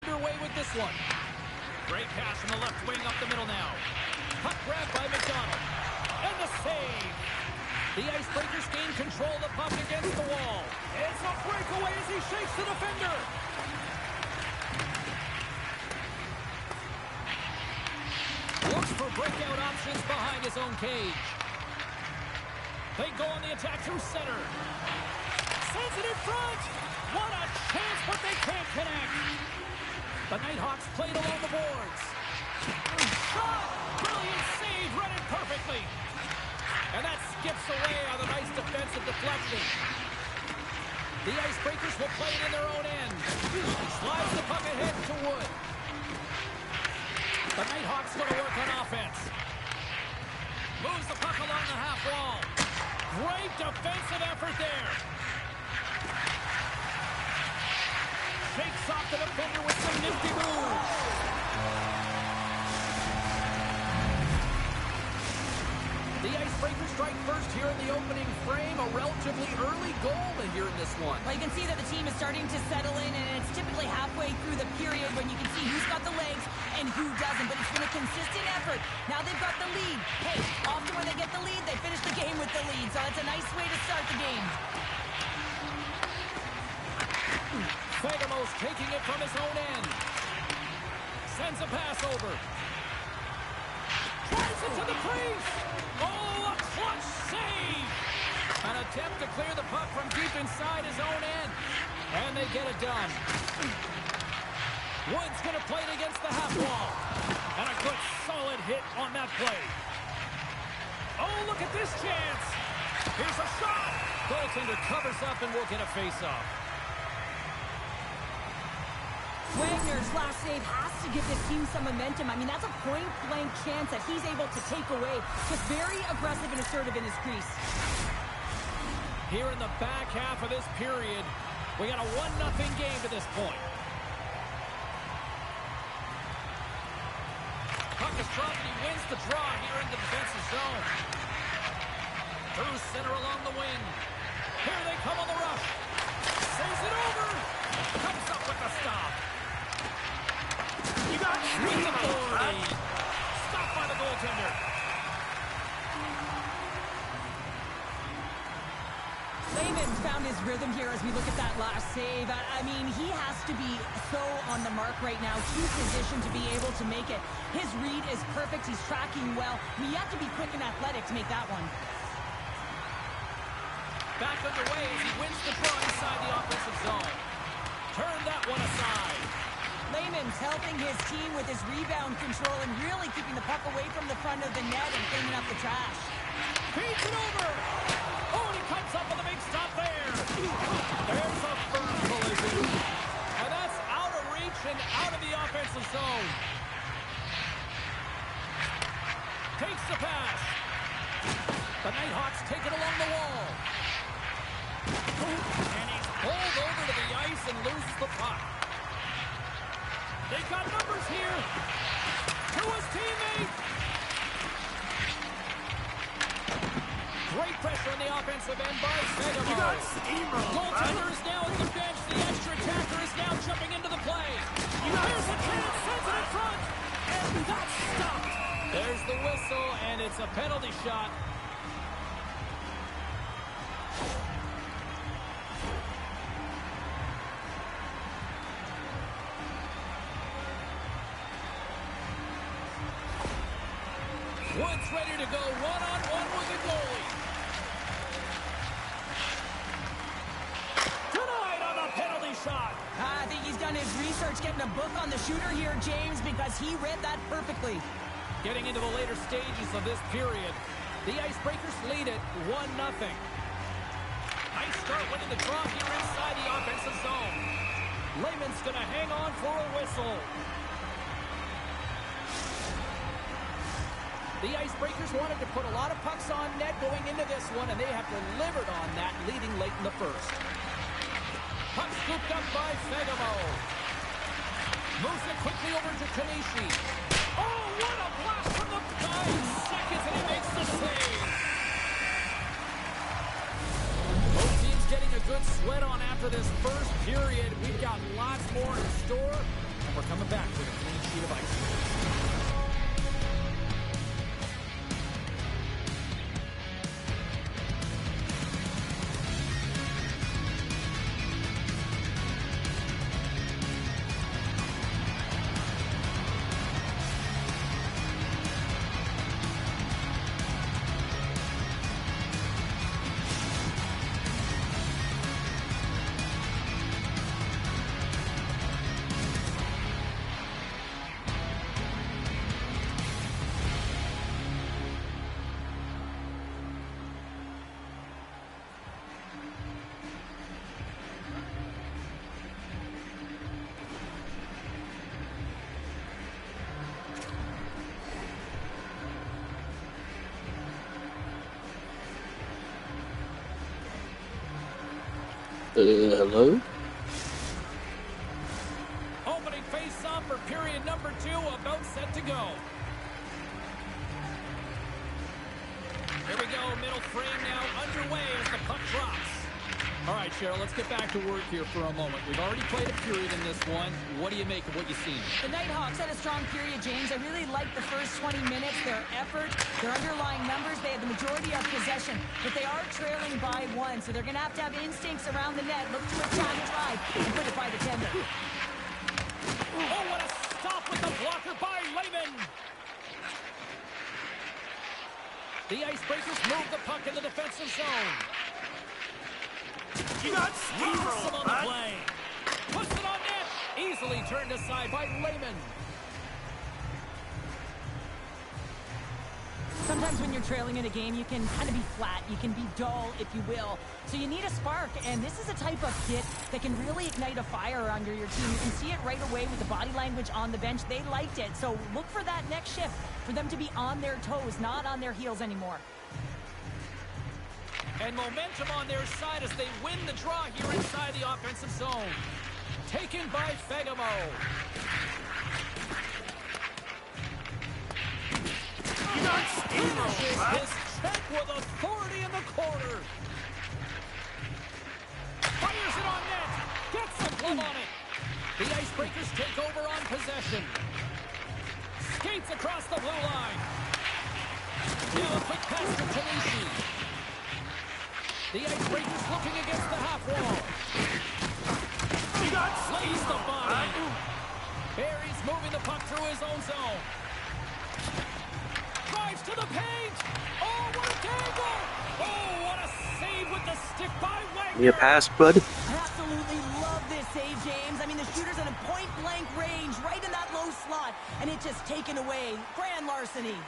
underway with this one. Great pass from the left wing up the middle now. Puck grab by McDonald. And the save. The Icebreakers gain control of the puck against the wall. It's a breakaway as he shakes the defender. Looks for breakout options behind his own cage. They go on the attack through center. Sends it in front. What a chance, but they can't connect. The Nighthawks played along the boards. Shot! Brilliant save, read it perfectly. And that skips away on a nice defensive deflection. The Icebreakers will play it in their own end. Slides the puck ahead to Wood. The Nighthawks going to work on offense. Moves the puck along the half wall. Great defensive effort there. Shakes off the defender with some nifty moves. The Icebreakers strike first here in the opening frame. A relatively early goal in here in this one. Well, you can see that the team is starting to settle in, and it's typically halfway through the period when you can see who's got the legs and who doesn't. But it's been a consistent effort. Now they've got the lead. Hey, often when they get the lead, they finish the game with the lead. So it's a nice way to start the game. Fagamo's taking it from his own end. Sends a pass over. Drives it to the crease. Oh, a clutch save. An attempt to clear the puck from deep inside his own end. And they get it done. Wood's going to play it against the half wall. And a good solid hit on that play. Oh, look at this chance. Here's a shot. Goaltender covers up and will get a face-off. Wagner's last save has to give this team some momentum. I mean, that's a point-blank chance that he's able to take away. Just very aggressive and assertive in his crease. Here in the back half of this period, we got a 1-0 game to this point. Puck is dropped and he wins the draw here in the defensive zone. Through center along the wing. Here they come on the rush. Saves it over. Comes up with the stop. You got with authority. Stopped by the goaltender. Lehman's found his rhythm here as we look at that last save. I mean, he has to be so on the mark right now, to position to be able to make it. His read is perfect. He's tracking well. I mean, you have to be quick and athletic to make that one. Back underway as he wins the draw inside the offensive zone. Turn that one aside. Lehman's helping his team with his rebound control and really keeping the puck away from the front of the net and cleaning up the trash. Feeds it over. Oh, and he comes up with a big stop there. There's a firm collision. And that's out of reach and out of the offensive zone. Takes the pass. The Nighthawks take it along the wall. And he's pulled over to the ice and loses the puck. They've got numbers here. To his teammate. Great pressure on the offensive end by Fagamo. Goaltender is now at the bench. The extra attacker is now jumping into the play. Here's a chance. Sends it in front. And that's stopped. There's the whistle, and it's a penalty shot. Wood's ready to go one-on-one with the goalie. Denied on the penalty shot. I think he's done his research getting a book on the shooter here, James, because he read that perfectly. Getting into the later stages of this period, the Icebreakers lead it 1-0. Nice start winning the draw here inside the offensive zone. Lehman's going to hang on for a whistle. The Icebreakers wanted to put a lot of pucks on net going into this one, and they have delivered on that, leading late in the first. Puck scooped up by Fagamo. Moves it quickly over to Kanishi. Oh, what a blast from the 9 seconds, and he makes the save. Both teams getting a good sweat on after this first period. We've got lots more in store, and we're coming back with a clean sheet of ice. Hello? Opening face-off for period number 2, about set to go. Here we go, middle frame now underway as the puck drops. All right, Cheryl, let's get back to work here for a moment. We've already played a period in this one. What do you make of what you've seen? The Nighthawks had a strong period, James. I really liked the first 20 minutes, their effort, their underlying numbers. They had the majority of possession, but they are trailing by 1, so they're going to have instincts around the net, look to attack, drive, and put it by the tender. Oh, what a stop with the blocker by Lehman. The Icebreakers move the puck in the defensive zone. You got steamrolled, on the play. Puts it on net. Easily turned aside by Lehman. Sometimes when you're trailing in a game, you can kind of be flat. You can be dull, if you will. So you need a spark, and this is a type of hit that can really ignite a fire under your team. You can see it right away with the body language on the bench. They liked it. So look for that next shift, for them to be on their toes, not on their heels anymore. And momentum on their side as they win the draw here inside the offensive zone. Taken by Fagemo. You got steamrolled, bud. His check with authority in the corner. Fires it on net. Gets the glove on it. The Icebreakers take over on possession. Skates across the blue line. Now a quick pass to Tanishi. The Icebreakers looking against the half wall. You got Lays the steamrolled, body. bud. Barry's moving the puck through his own zone. Drives to the paint. Oh, what a dangle. Oh, what a save with the stick by Wagner. You pass, bud? I absolutely love this save, James. I mean, the shooter's at a point-blank range, right in that low slot, and it's just taken away. Grand larceny.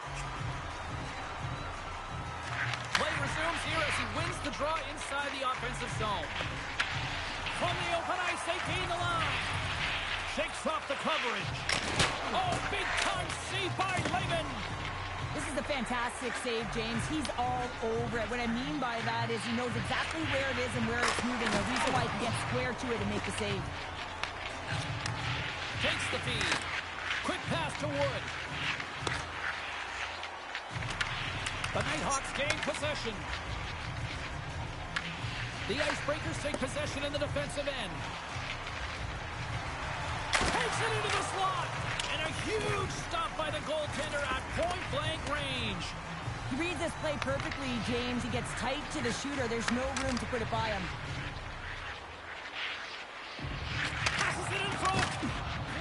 Play resumes here as he wins the draw inside the offensive zone. From the open ice, they gain the line. Shakes off the coverage. Oh, big-time save by Lehman. This is a fantastic save, James. He's all over it. What I mean by that is he knows exactly where it is and where it's moving. The reason why he can get square to it and make the save. Takes the feed. Quick pass to Wood. The Nighthawks gain possession. The Icebreakers take possession in the defensive end. Takes it into the slot. And a huge stop by the goaltender at point-blank range. He reads this play perfectly, James. He gets tight to the shooter. There's no room to put it by him. Passes it in front.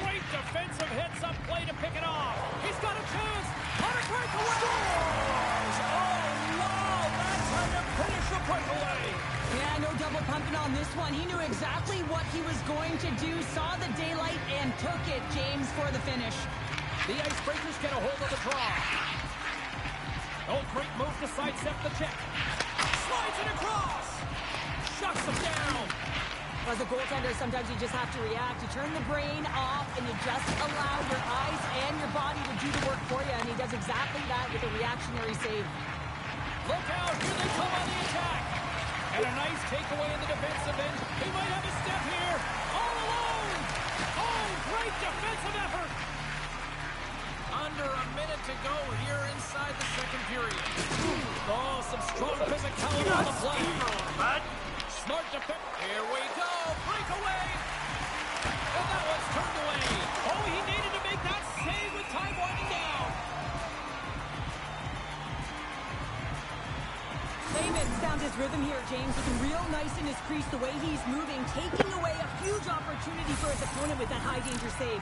Great defensive heads-up play to pick it off. He's got a chance. On a breakaway. Scores! Oh, wow. That's how you finish a breakaway. Yeah, no double pumping on this one. He knew exactly what he was going to do, saw the daylight, and took it, James, for the finish. The Icebreakers get a hold of the draw. Oh, great move to sidestep the check. Slides it across. Shuts him down. As a goaltender, sometimes you just have to react. You turn the brain off, and you just allow your eyes and your body to do the work for you, and he does exactly that with a reactionary save. Look out, here they come on the attack. And a nice takeaway in the defensive end. He might have a step here. All alone. Oh, great defensive effort. Under a minute to go here inside the second period. Oh, some strong physicality on the play. Bud. Smart defense. Here we go. Breakaway. And that one's turned away. Oh, he rhythm here, James. Looking real nice in his crease, the way he's moving, taking away a huge opportunity for his opponent with that high-danger save.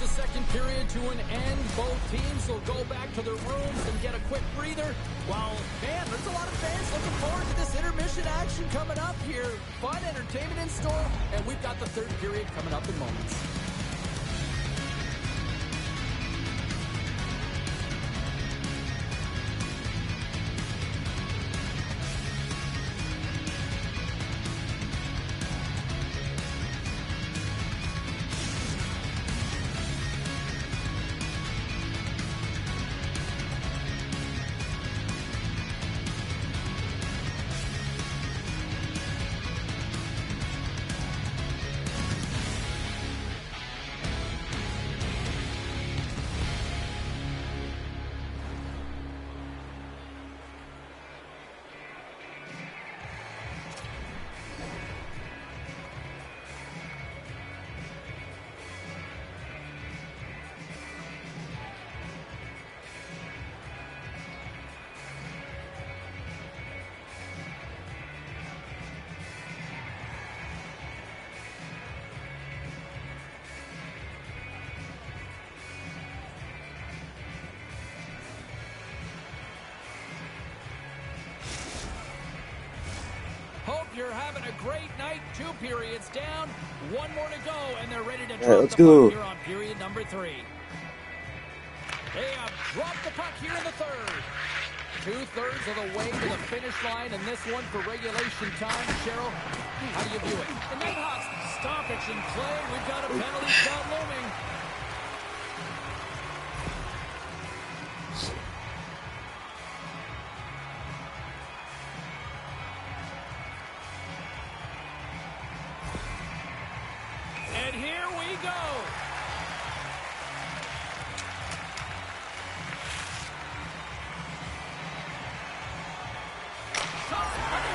The second period to an end. Both teams will go back to their rooms and get a quick breather. Well, man, there's a lot of fans looking forward to this intermission action coming up here. Fun entertainment in store, and we've got the third period coming up in moments. Hope you're having a great night. 2 periods down, 1 more to go, and they're ready to drop the puck here on period number 3. They have dropped the puck here in the third. 2/3 of the way to the finish line, and this one for regulation time. Cheryl, how do you view it? The Nighthawks stoppage in play. We've got a penalty shot looming. And here we go.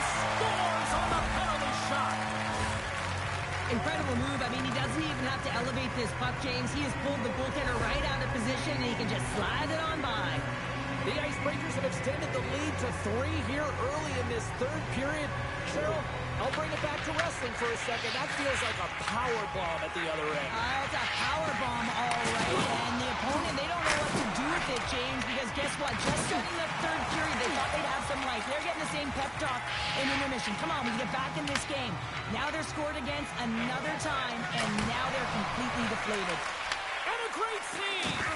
Scores on the penalty shot. Incredible move. I mean, he doesn't even have to elevate this puck, James. He has pulled the goaltender right out of position, and he can just slide it on by. The Icebreakers have extended the lead to 3 here early in this third period. Cheryl, I'll bring it back to wrestling for a second. That feels like a power bomb at the other end. It's a power bomb, all right. And the opponent, they don't know what to do with it, James, because guess what? Just starting the third period, they thought they'd have some life. They're getting the same pep talk in intermission. Come on, we get back in this game. Now they're scored against another time, and now they're completely deflated. And a great save!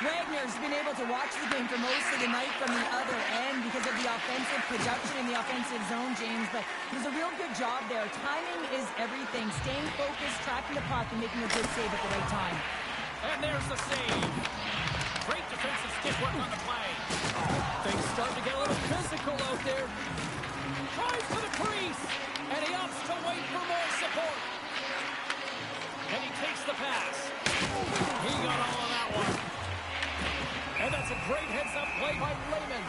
Wagner's been able to watch the game for most of the night from the other end because of the offensive production in the offensive zone, James, but he does a real good job there. Timing is everything. Staying focused, tracking the puck, and making a good save at the right time. And there's the save. Great defensive stick work on the play. Things starting to get a little physical out there. Tries for the crease, and he opts to wait for more support. And he takes the pass. He got all of that one. And that's a great heads-up play by Lehman.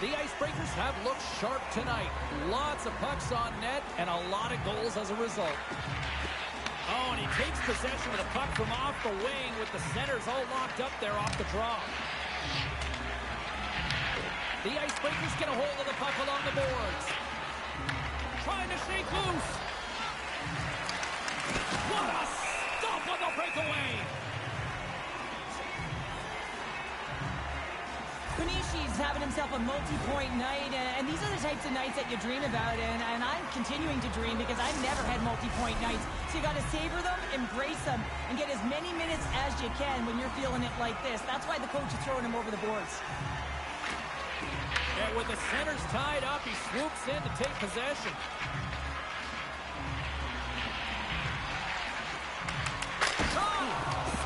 The Icebreakers have looked sharp tonight. Lots of pucks on net and a lot of goals as a result. Oh, and he takes possession of the puck from off the wing with the centers all locked up there off the draw. The Icebreakers get a hold of the puck along the boards. Trying to shake loose. What a stop on the breakaway. Kunishi's having himself a multi-point night, and these are the types of nights that you dream about, and I'm continuing to dream because I've never had multi-point nights. So you got to savor them, embrace them, and get as many minutes as you can when you're feeling it like this. That's why the coach is throwing him over the boards. And with the centers tied up, he swoops in to take possession.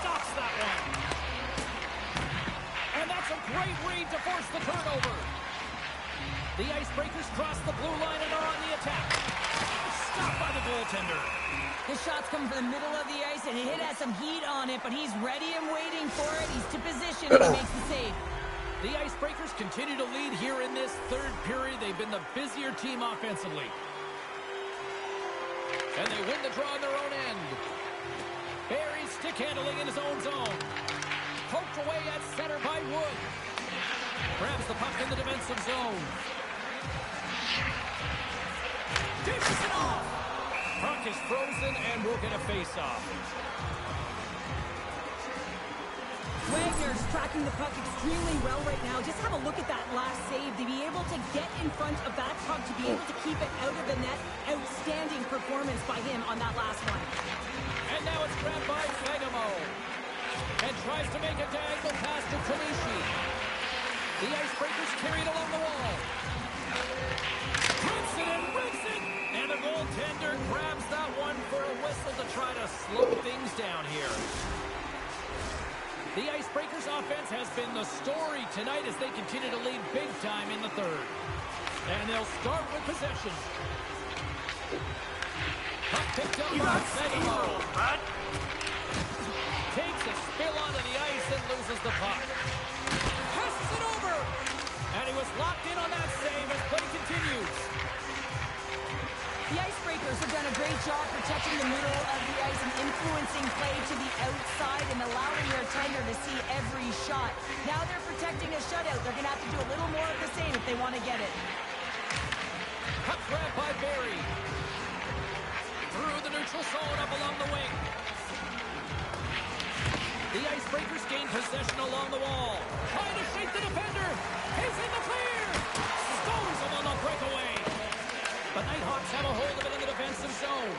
Stops that one. And that's a great read to force the turnover. The Icebreakers cross the blue line and are on the attack. Stopped by the goaltender. The shot's come from the middle of the ice, and it has some heat on it, but he's ready and waiting for it. He's to position, and he makes the save. The Icebreakers continue to lead here in this third period. They've been the busier team offensively. And they win the draw on their own end. Barry stick handling in his own zone. Poked away at center by Wood. Grabs the puck in the defensive zone. Dishes it off. Puck is frozen and will get a face-off. Wagner's tracking the puck extremely well right now. Just have a look at that last save. To be able to get in front of that puck, to be able to keep it out of the net. Outstanding performance by him on that last one. And now it's grabbed by Fagamo. And tries to make a diagonal pass to Talishi. The Icebreakers carried along the wall. Hits it and rips it. And the goaltender grabs that one for a whistle to try to slow things down here. The Icebreakers offense has been the story tonight as they continue to lead big time in the third. And they'll start with possession. Puck picked up You by got steamrolled, Fagamo. bud. Takes a spill onto the ice and loses the puck. Passes it over. And he was locked in on that save as play continues. The Icebreakers have done a great job protecting the middle of the ice and influencing play to the outside and allowing their tender to see every shot. Now they're protecting a shutout. They're going to have to do a little more of the same if they want to get it. Puck grab by Barry. Through the neutral zone up along the wing. The Icebreakers gain possession along the wall. Trying to shake the defender. He's in the clear. Scores him on the breakaway. The Nighthawks have a hold of it in the defensive zone.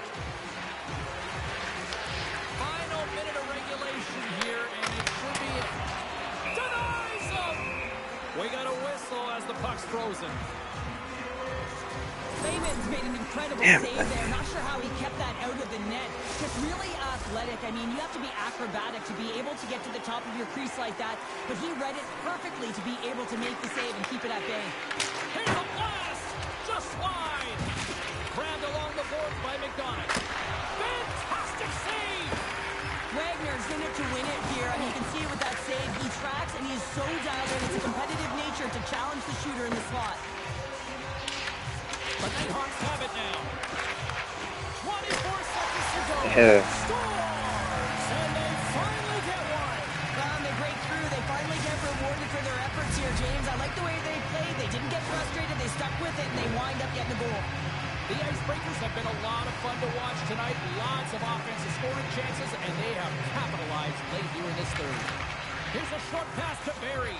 Final minute of regulation here, and it should be it. Denies him! We got a whistle as the puck's frozen. Lehman's made an incredible save there. Not sure how he kept that out of the net. Just really athletic. I mean, you have to be acrobatic to be able to get to the top of your crease like that. But he read it perfectly to be able to make the save and keep it at bay. Here's a blast! Just wide! Grabbed along the boards by McDonough. Fantastic save! Wagner's in it to win it here. I mean, you can see it with that save. He tracks and he is so dialed in. It's a competitive nature to challenge the shooter in the slot. The Nighthawks have it now. 24 seconds to go. Scores! And they finally get one. They break through. They finally get rewarded for their efforts here, James. I like the way they played. They didn't get frustrated. They stuck with it, and they wind up getting the goal. The Icebreakers have been a lot of fun to watch tonight. Lots of offensive scoring chances, and they have capitalized late here in this third. Here's a short pass to Barry.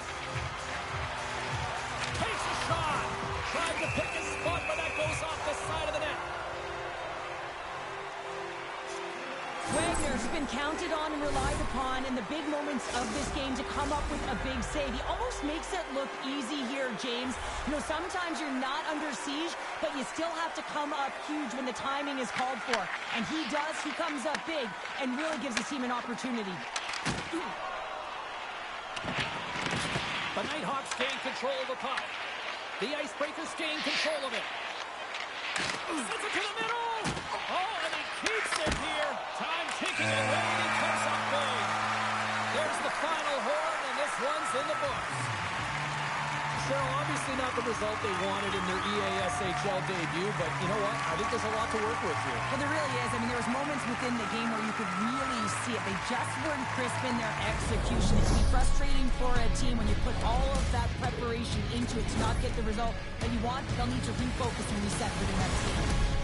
Takes a shot. Tried to pick a spot, but that goes off the side of the net. Wagner's been counted on and relied upon in the big moments of this game to come up with a big save. He almost makes it look easy here, James. You know, sometimes you're not under siege, but you still have to come up huge when the timing is called for. And he does. He comes up big and really gives his team an opportunity. The Nighthawks gain control of the puck. The Icebreakers gain control of it. Sends it to the middle. Oh, and he keeps it here. Time ticking away, and he comes up big. There's the final horn, and this one's in the books. Cheryl, obviously not the result they wanted in their EASHL debut, but you know what? I think there's a lot to work with here. Well, there really is. I mean, there was moments within the game where you could really see it. They just weren't crisp in their execution. It can be frustrating for a team when you put all of that preparation into it to not get the result that you want. They'll need to refocus and reset for the next game.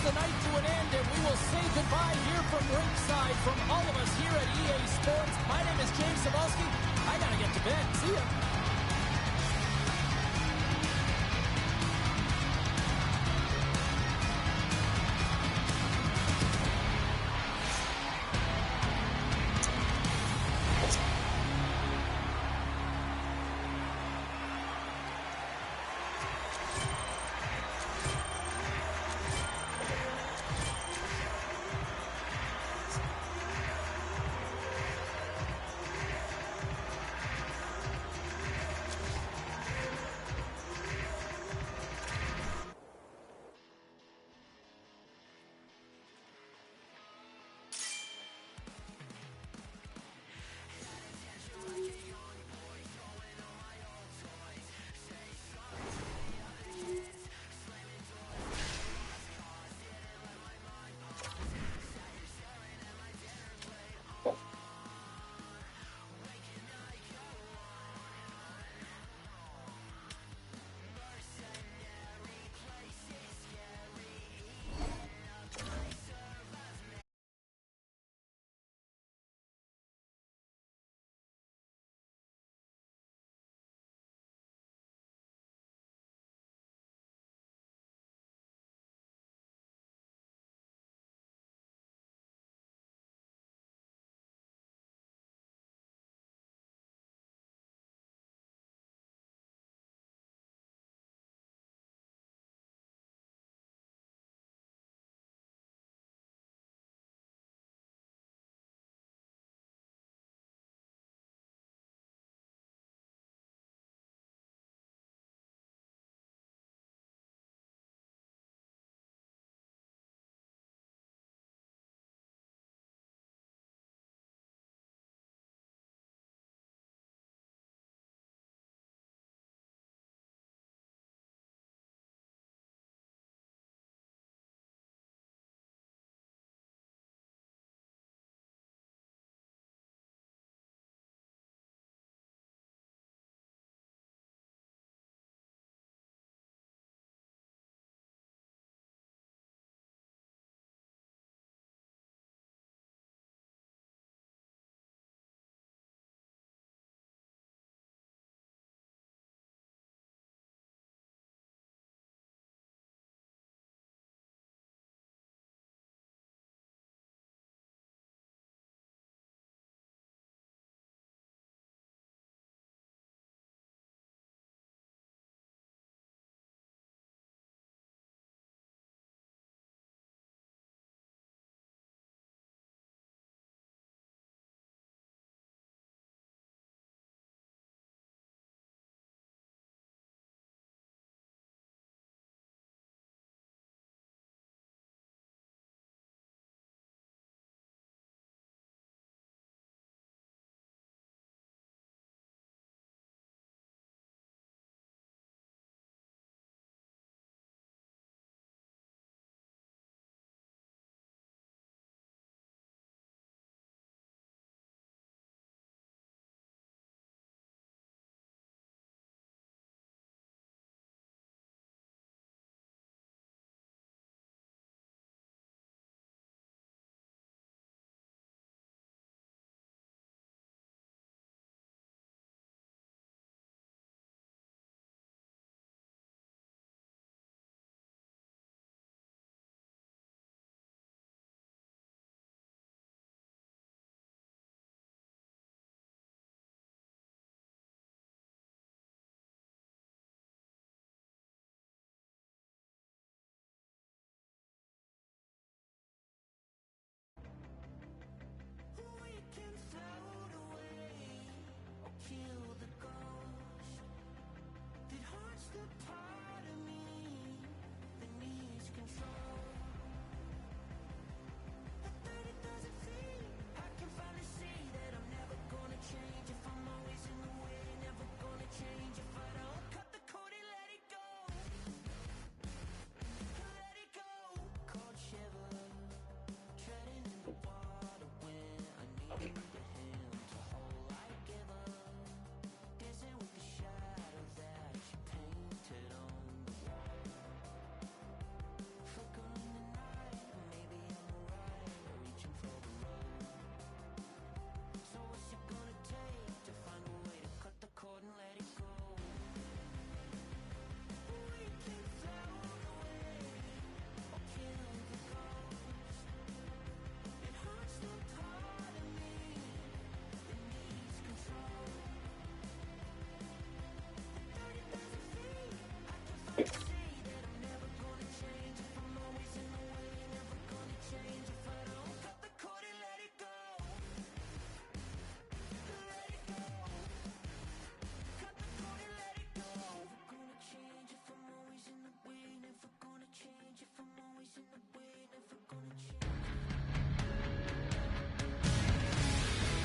The night to an end, and we will say goodbye here from ringside from all of us here at EA Sports. My name is James Cebulski. I gotta get to bed. See ya. That's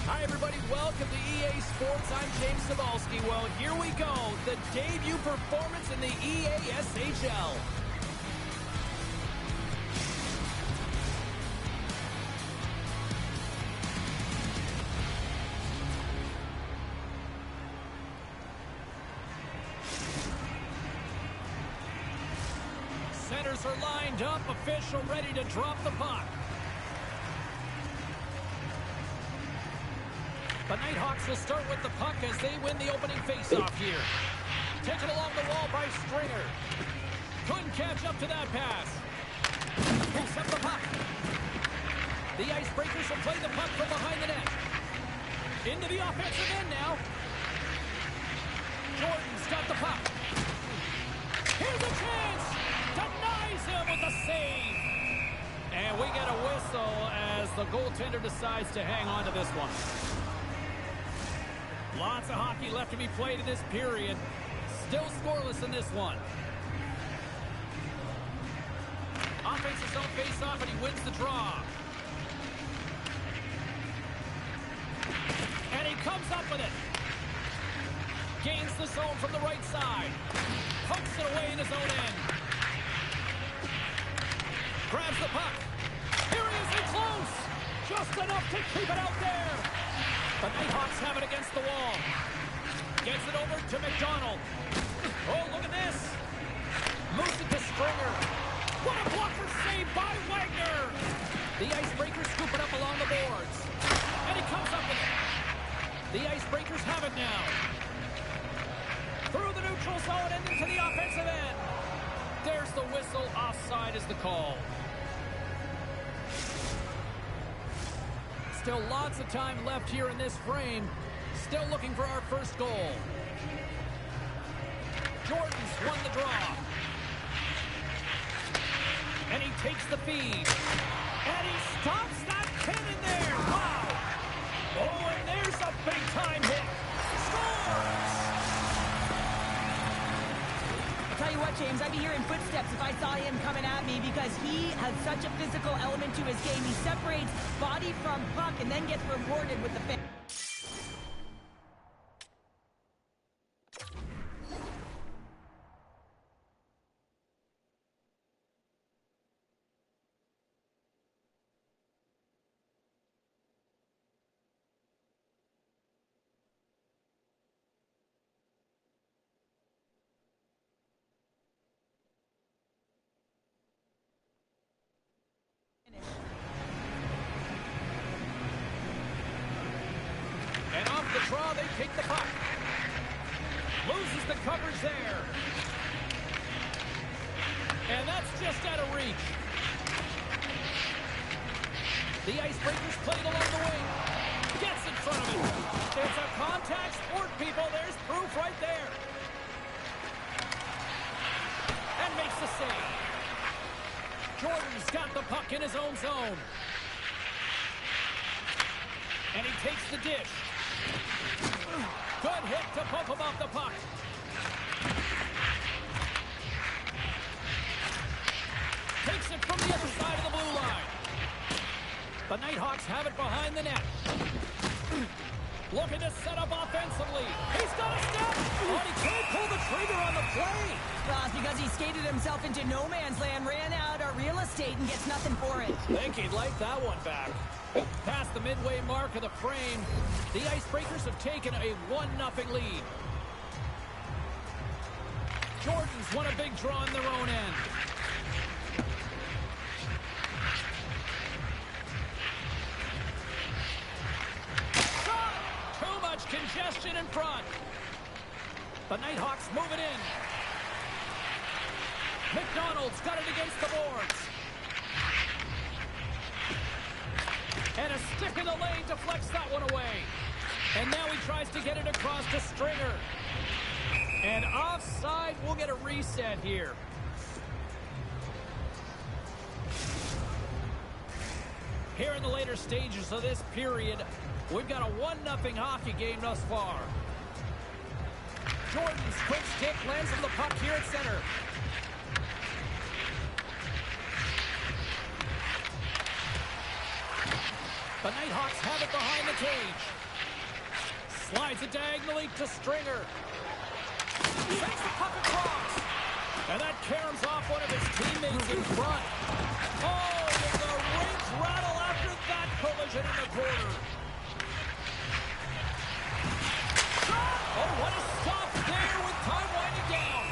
Hi, everybody. Welcome to EA Sports. I'm James Cebulski. Well, here we go. The debut performance in the EASHL. Centers are lined up. Official ready to drop the puck. The Nighthawks will start with the puck as they win the opening faceoff here. Taken along the wall by Stringer. Couldn't catch up to that pass. Pulls up the puck. The Icebreakers will play the puck from behind the net. Into the offensive end now. Jordan's got the puck. Here's a chance. Denies him with the save. And we get a whistle as the goaltender decides to hang on to this one. Lots of hockey left to be played in this period. Still scoreless in this one. Offenses don't face off, and he wins the draw. And he comes up with it. Gains the zone from the right side. Pokes it away in his own end. Grabs the puck. Here he is in close. Just enough to keep it out there. The Nighthawks have it against the wall. Gets it over to McDonald. Oh, look at this. Moves it to Stringer. What a blocker save by Wagner. The Icebreakers scoop it up along the boards. And he comes up with it. The Icebreakers have it now. Through the neutral zone and into the offensive end. There's the whistle. Offside is the call. Still lots of time left here in this frame. Still looking for our first goal. Jordan's won the draw. And he takes the feed. And he stops that cannon there. Wow. Oh, and there's a big-time hit. Scores! Tell you what, James, I'd be hearing footsteps if I saw him coming at me because he has such a physical element to his game. He separates body from puck and then gets rewarded with the finish. And off the draw, they take the puck. Loses the coverage there. And that's just out of reach. The Icebreakers played along the wing. Gets in front of it. It's a contact sport, people. There's proof right there. And makes the save. Jordan's got the puck in his own zone. And he takes the dish. Good hit to bump him off the puck. Takes it from the other side of the blue line. The Nighthawks have it behind the net. Looking to set up offensively. He's got a step. Oh, he can't pull the trigger on the play. Well, it's because he skated himself into no man's land, ran out of real estate, and gets nothing for it. Think he'd like that one back. Past the midway mark of the frame, the Icebreakers have taken a 1-0 lead. Jordan's won a big draw in their own end. Shot! Too much congestion in front. The Nighthawks move it in. McDonald's got it against the boards. And a stick in the lane deflects that one away. And now he tries to get it across to Stringer. And offside, we'll get a reset here. Here in the later stages of this period, we've got a 1-0 hockey game thus far. Jordan's quick stick lands on the puck here at center. The Nighthawks have it behind the cage. Slides it diagonally to Stringer. Takes the puck across. And that caroms off one of his teammates in front. Oh, the rink rattle after that collision in the corner. Oh, what a stop there with time winding down.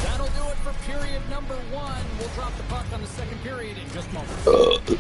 That'll do it for period number 1. We'll drop the puck on the second period in just a moment.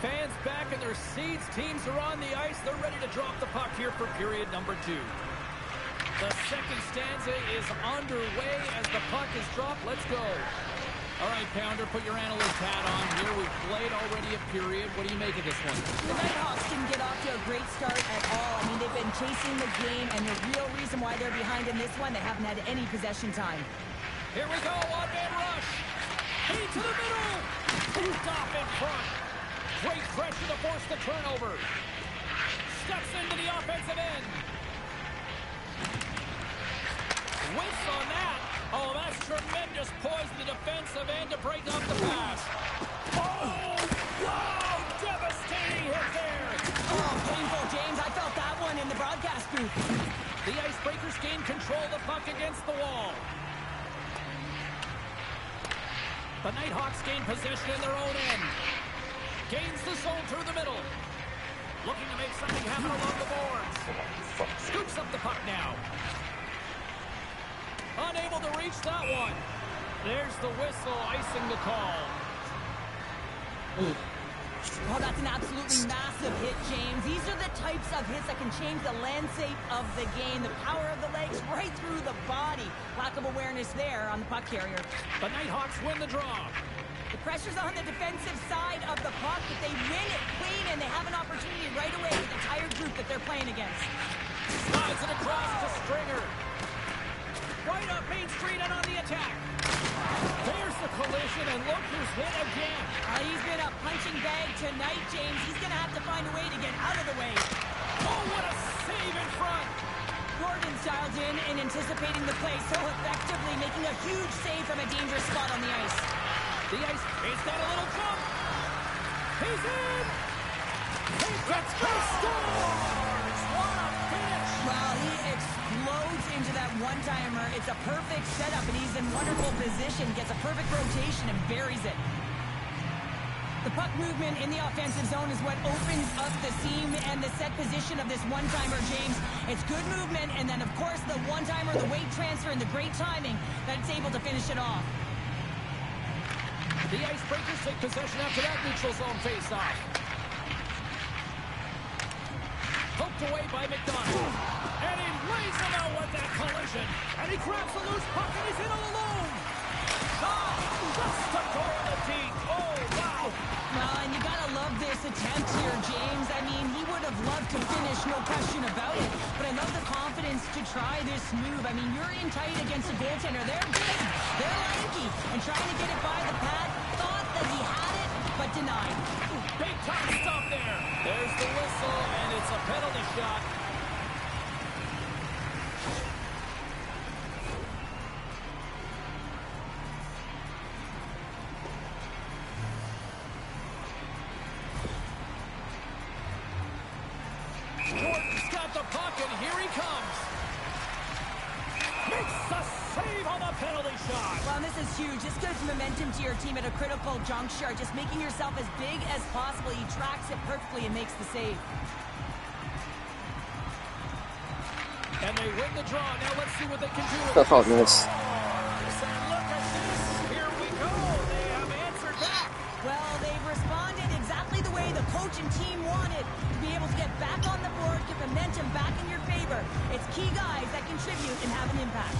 Fans back in their seats. Teams are on the ice. They're ready to drop the puck here for period number 2. The second stanza is underway as the puck is dropped. Let's go. All right, Pounder, put your analyst hat on here. We've played already a period. What do you make of this one? The Nighthawks didn't get off to a great start at all. I mean, they've been chasing the game, and the real reason why they're behind in this one, they haven't had any possession time. Here we go, one-man rush. Feed to the middle. Stop in front. Great pressure to force the turnover. Steps into the offensive end. Whiffs on that. Oh, that's tremendous poise in the defensive end to break up the pass. Oh, wow, devastating hit there. Oh, painful, James. I felt that one in the broadcast booth. The Icebreakers gain control of the puck against the wall. The Nighthawks gain possession in their own end. Gains the zone through the middle. Looking to make something happen along the boards. Scoops up the puck now. Unable to reach that one. There's the whistle, icing the call. Oh, that's an absolutely massive hit, James. These are the types of hits that can change the landscape of the game. The power of the legs right through the body. Lack of awareness there on the puck carrier. The Nighthawks win the draw. The pressure's on the defensive side of the puck, but they win it clean, and they have an opportunity right away with the tired group that they're playing against. Slides it across to Stringer. Right up Main Street and on the attack. There's the collision, and look who's hit again. He's been a punching bag tonight, James. He's going to have to find a way to get out of the way. Oh, what a save in front. Gordon's dialed in and anticipating the play so effectively, making a huge save from a dangerous spot on the ice. The ice, he's got a little jump. He's in. He gets the scores. What a finish. Well, he explodes into that one-timer. It's a perfect setup, and he's in wonderful position. Gets a perfect rotation and buries it. The puck movement in the offensive zone is what opens up the seam and the set position of this one-timer, James. It's good movement, and then, of course, the one-timer, the weight transfer, and the great timing that it's able to finish it off. The Icebreakers take possession after that neutral zone face-off. Poked away by McDonald. And he lays him out with that collision. And he grabs the loose puck, and he's in all alone. Shot! Just to go in the deep. Oh, wow. Well, and you gotta love this attempt here, James. I mean, he would have have loved to finish, no question about it. But I love the confidence to try this move. I mean, you're in tight against a goaltender. They're big, they're lanky, and trying to get it by the pad. Thought that he had it, but denied. Big time stop there. There's the whistle, and it's a penalty shot. Jordan's got the puck, and here he comes. Makes the save on the penalty shot. Well, this is huge. This gives momentum to your team at a critical juncture. Just making yourself as big as possible. He tracks it perfectly and makes the save. And they win the draw. Now let's see what they can do with That's all it. nice. And look at this. Here we go. They have answered back. Well, they've responded exactly the way the coach and team wanted. To be able to get back on the board, get momentum back in your favor. It's key guys that contribute and have an impact.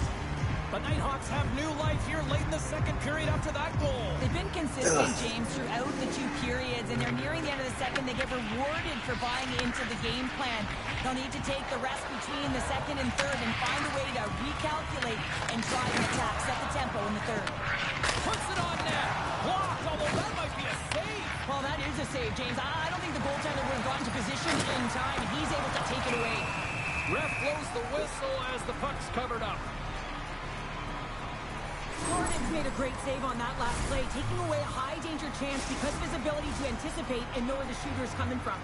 The Nighthawks have new life here late in the second period after that goal. They've been consistent, James, throughout the two periods, and they're nearing the end of the second. They get rewarded for buying into the game plan. They'll need to take the rest between the second and third and find a way to recalculate and try and attack, set the tempo in the third. Puts it on net. Blocked, although that might be a save. Well, that is a save, James. I don't think the goaltender would have gotten to position in time, and he's able to take it away. Ref blows the whistle as the puck's covered up. Gordon's made a great save on that last play, taking away a high-danger chance because of his ability to anticipate and know where the shooter's coming from.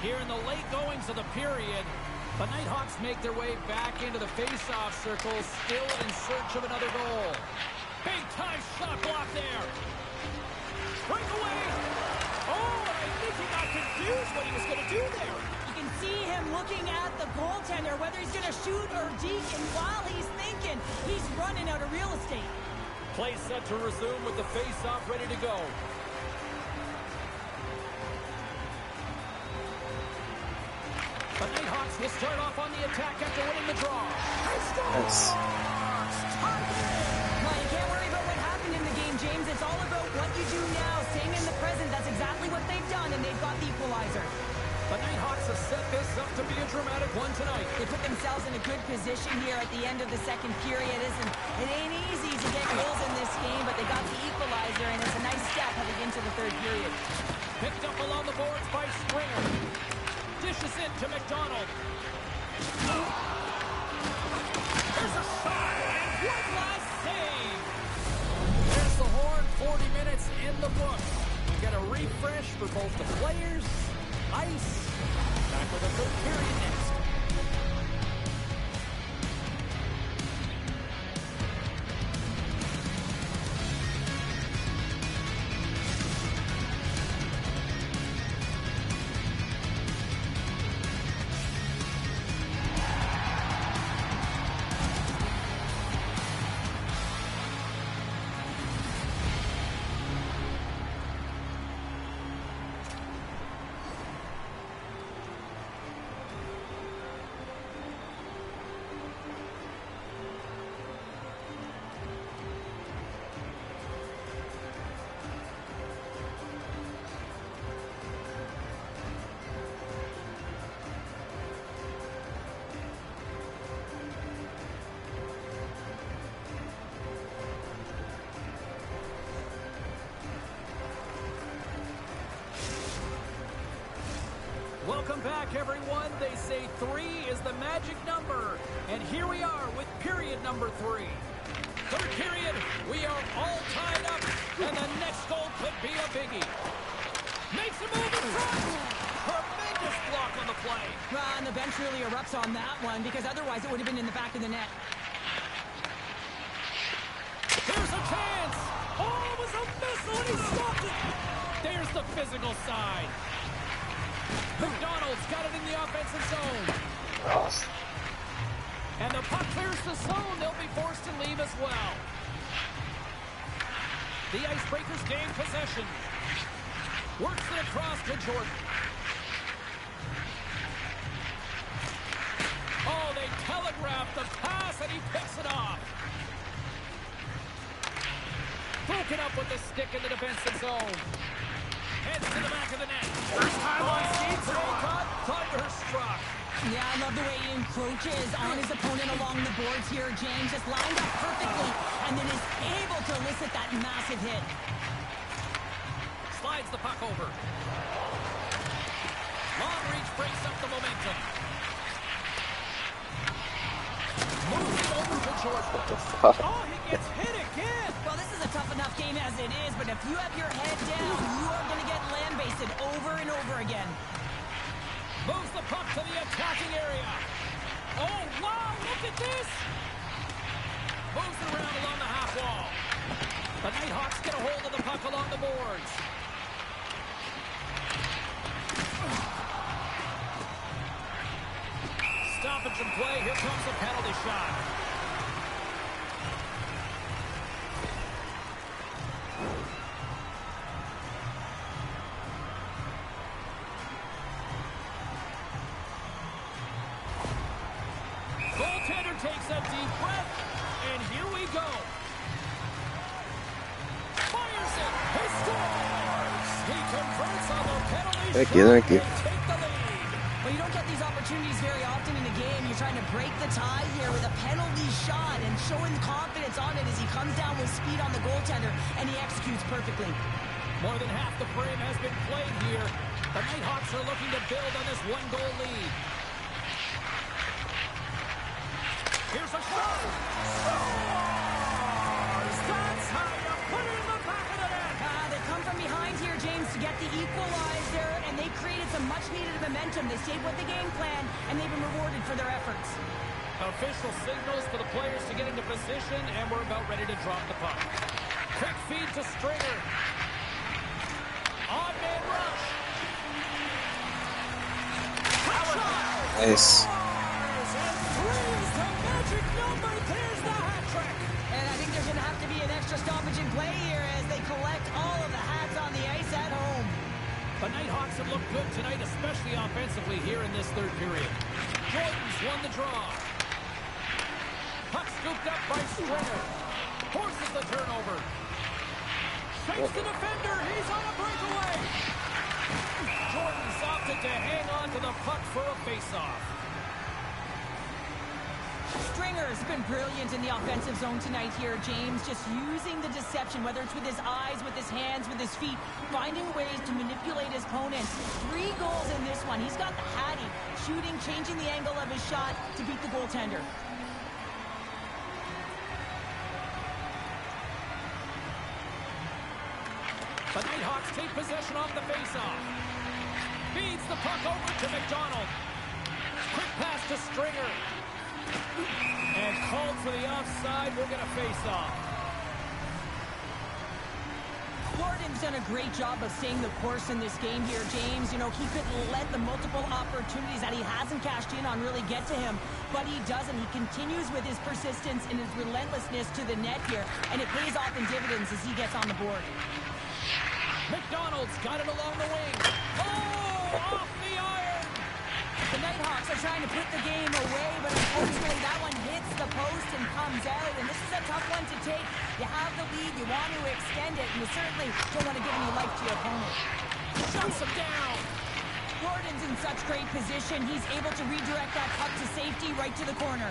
Here in the late goings of the period, the Nighthawks make their way back into the face-off circle, still in search of another goal. Big-time shot block there. Breakaway. Oh, and I think he got confused what he was going to do there. You can see him looking at the goaltender, whether he's going to shoot or deke, and while he's thinking, he's running out of real estate. Play set to resume with the face-off ready to go. The Nighthawks will start off on the attack after winning the draw. Nice. Well, you can't worry about what happened in the game, James. It's all about what you do now, staying in the present. That's exactly what they've done, and they've got the equalizer. The Nighthawks have set this up to be a dramatic one tonight. They put themselves in a good position here at the end of the second period. It ain't easy to get goals in this game, but they got the equalizer, and it's a nice step heading into the third period. Picked up along the boards by Springer. Dishes in to McDonald. There's a shot, and one last save. There's the horn, 40 minutes in the books. We get a refresh for both the players, ice. Back with the third period next. Welcome back, everyone. They say 3 is the magic number. And here we are with period number 3. Third period, we are all tied up, and the next goal could be a biggie. Makes a move in front. Tremendous block on the play. Well, and the bench really erupts on that one, because otherwise it would have been in the back of the net. There's a chance. Oh, it was a missile, and he stopped it. There's the physical side. McDonald's got it in the offensive zone. And the puck clears the zone. They'll be forced to leave as well. The Icebreakers gain possession. Works it across to Jordan. Oh, they telegraphed the pass, and he picks it off. Broken up with the stick in the defensive zone. Heads to the back of the net. First time on skates or what? Thunder Yeah, I love the way he encroaches on his opponent along the boards here. James just lined up perfectly and then is able to elicit that massive hit. Slides the puck over. Long reach breaks up the momentum. Moves it over to Jordan. What the fuck? Oh, he gets hit again. Well, this is a tough enough game as it is, but if you have your head down, you are going to get land-based over and over again. Moves the puck to the attacking area. Oh, wow, look at this. Moves it around along the half wall. The Nighthawks get a hold of the puck along the boards. Stoppage in play. Here comes a penalty shot. Goaltender takes a deep breath, and here we go. Fires it. He scores. He converts on the penalty Thank shot you, thank you. and take the lead. Well, you don't get these opportunities very often in a game. You're trying to break the tie here with a penalty shot and showing confidence on it as he comes down with speed on the goaltender, and he executes perfectly. More than half the frame has been played here. The Nighthawks are looking to build on this one-goal lead. Here's a shot. Scores! That's how you put it in the back of the net. They come from behind here, James, to get the equalizer, and they created some much-needed momentum. They stayed with the game plan, and they've been rewarded for their efforts. Official signals for the players to get into position, and we're about ready to drop the puck. Quick feed to Stringer. On man rush. Power shot. Nice. And three is the magic number. There's the hat trick. And I think there's going to have to be an extra stoppage in play here as they collect all of the hats on the ice at home. The Nighthawks have looked good tonight, especially offensively here in this third period. Jordan's won the draw. Puck scooped up by Stringer. Forces the turnover. Shakes the defender. He's on a breakaway. Jordan's opted to hang on to the puck for a faceoff. Stringer's been brilliant in the offensive zone tonight here, James. Just using the deception, whether it's with his eyes, with his hands, with his feet, finding ways to manipulate his opponent. 3 goals in this one. He's got the hattie, shooting, changing the angle of his shot to beat the goaltender. The Nighthawks take possession off the faceoff. Feeds the puck over to McDonald. Quick pass to Stringer. And called for the offside. We're going to face off. Gordon's done a great job of staying the course in this game here, James. You know, he couldn't let the multiple opportunities that he hasn't cashed in on really get to him, but he doesn't. He continues with his persistence and his relentlessness to the net here, and it pays off in dividends as he gets on the board. McDonald's got it along the wing. Oh, off the iron. The Nighthawks are trying to put the game away, but unfortunately that one hits the post and comes out, and this is a tough one to take. You have the lead, you want to extend it, and you certainly don't want to give any life to your opponent. Shuts him down. Gordon's in such great position, he's able to redirect that puck to safety right to the corner.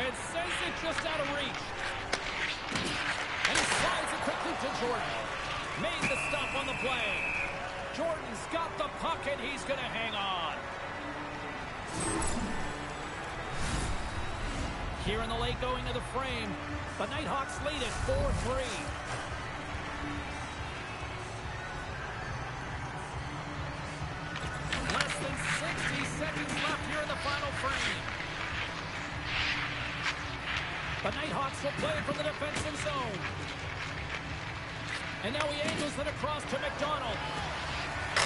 And sends it just out of reach. And he slides it quickly to Jordan. Made the stop on the play. Jordan's got the puck, and he's going to hang on. Here in the late going of the frame, the Nighthawks lead it 4-3. Less than 60 seconds left here in the final frame. The Nighthawks will play from the defensive zone. And now he angles it across to McDonald.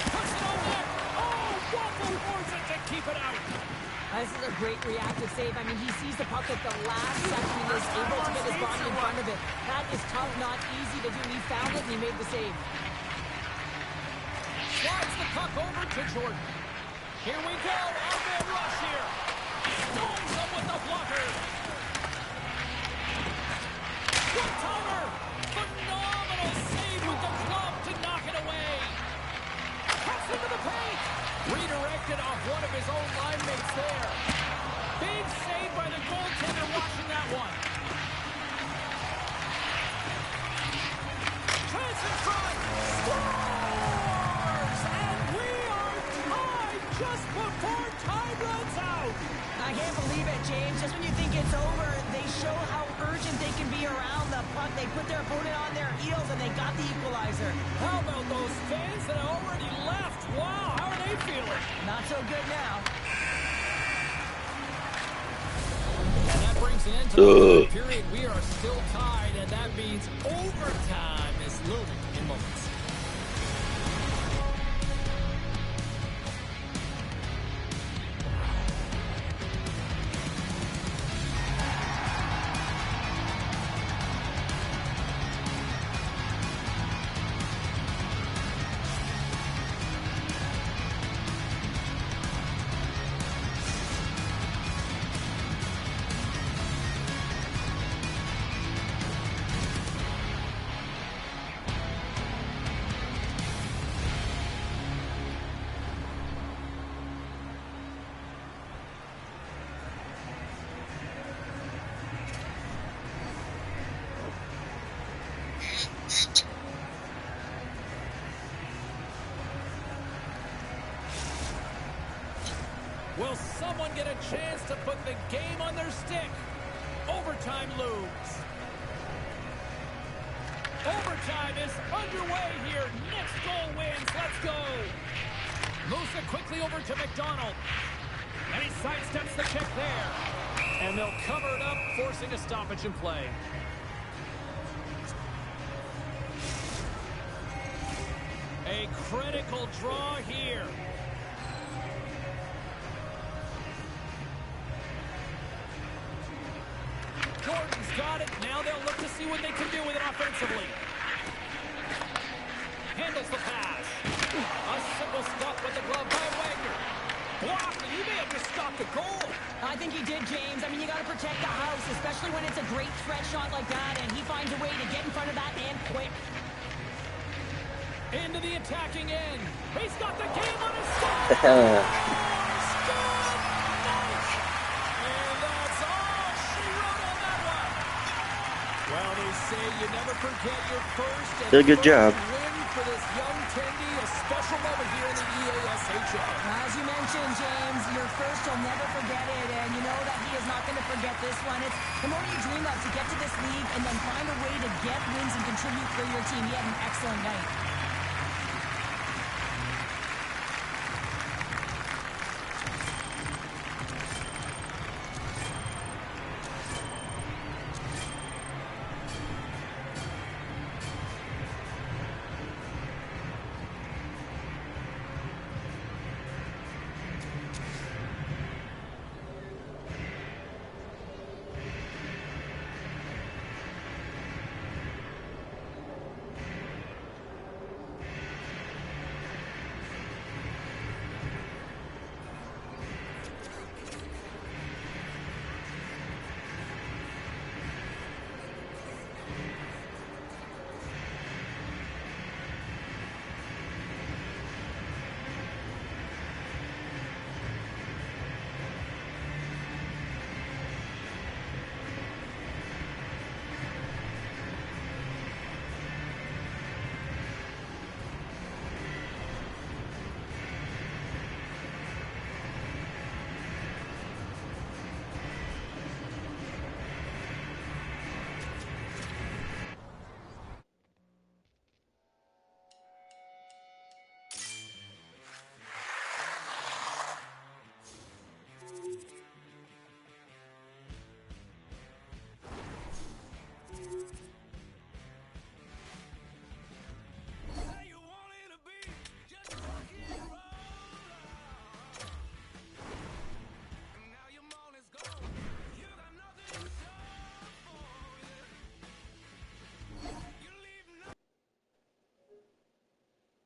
Puts it on net. Oh, Waffle forces it to keep it out. This is a great reactive save. I mean, he sees the puck at the last second and is able to get his body in front of it. That is tough, not easy to do. He found it and he made the save. Slides the puck over to Jordan. Here we go. Our rush here. Stones him with the blocker. Good timer. Phenomenal save with the glove to knock it away. Cuts into the paint. Redirected off one of his own line mates there. believe it, James. Just when you think it's over, they show how urgent they can be around the puck. They put their opponent on their heels, and they got the equalizer. How about those fans that already left? Wow, how are they feeling? Not so good now. And that brings an end to the third period. We are still tied, and that means overtime is looming in moments. Will someone get a chance to put the game on their stick? Overtime looms. Overtime is underway here. Next goal wins. Let's go. Moves it quickly over to McDonald. And he sidesteps the kick there. And they'll cover it up, forcing a stoppage in play. A critical draw here. Gordon's got it. Now they'll look to see what they can do with it offensively. Handles the pass. A simple stop with the glove by Wagner. Blocked, and he may have just stopped the goal. I think he did, James. I mean, you got to protect the house, especially when it's a great threat shot like that, and he finds a way to get in front of that and quick. Into the attacking end. He's got the game on his side. Well, they say you never forget your first and did a good job. Win for this young Tendy, a special moment here in the EASHL. As you mentioned, James, your first, you'll never forget it, and you know that he is not going to forget this one. It's the more you dream of to get to this league and then find a way to get wins and contribute for your team. He had an excellent night.